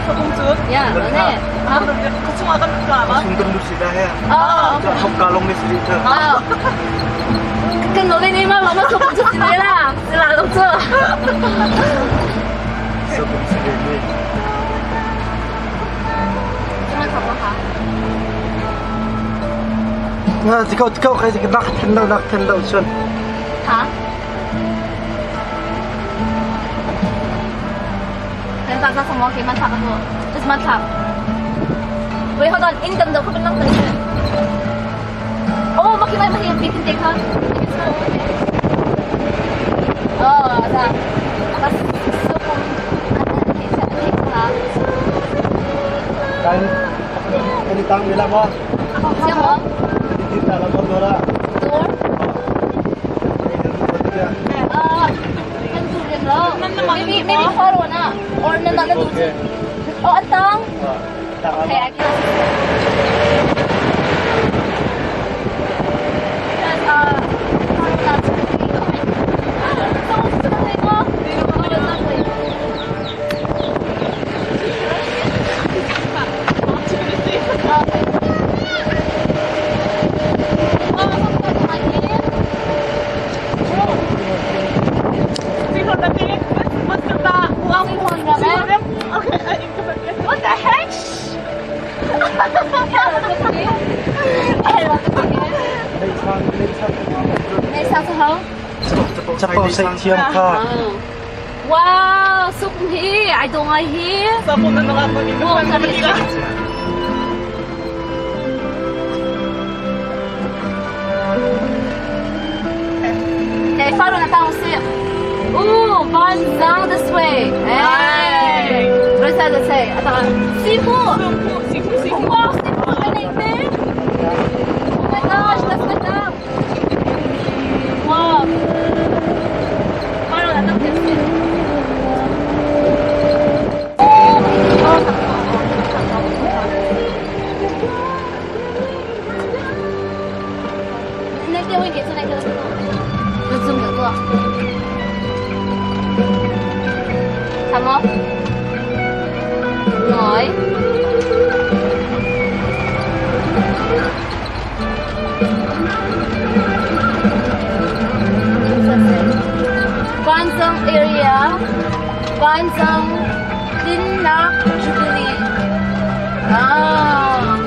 Sepuncut? Ya, mana? Ah, kecuma kan apa? Sungkem du sida ya. Oh. Hok kalong ni sida. Oh. Kan lo ini mah lo masuk ke sini lah. Selalu tuh. Sebelum sida ni. Cuma kamu ha. Nah, tikau kayak nak tendau sun. Ha? Tentang ka semua kayak masak aku. Terus masak. Wait, hold on. Income daw ko pa lang tayo. Oh, makimay mahirap bitin take ha. Oh, ada. Atas sukong ha. Kan tang bilang mo. Siya mo? Di dalam dora. Door? Ah, kan sulit lo. Maybe faro na. Or nananalusin. Oh, atang. Okay, I can. Because, that's really good. So, something mo? Oh, lovely. Okay. Sihon na din. Mas kata. Buang mo. Sihon na ba? Okay, ay, ito ba? What the heck? Cepat saya cium ka. Wow, sukm hi. I don't like hi. Sapon na lang ako dito. Oh, sabi Manila. Eh, follow na tayo si. Ooh, Banzang this way. Hey. Terus ada say, atau Sifu. Sipu. Wow, Sifu ka na ite. Oh my gosh, that's my dog. Wow. Follow na tayo si.那电位给出来个，就这么个。Thầm không? Ngồi. Banzang area. Banzang Dinnak Jubilee. Ah.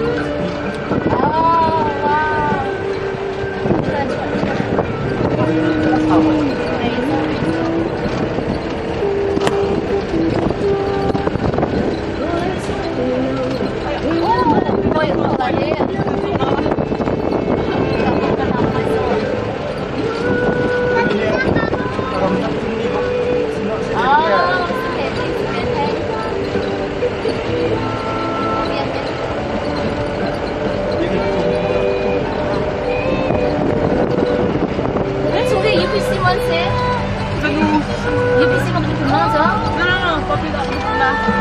Oh, wow. UPC man sih. UPC ka ba ito na sa? No, no, no. Papi na.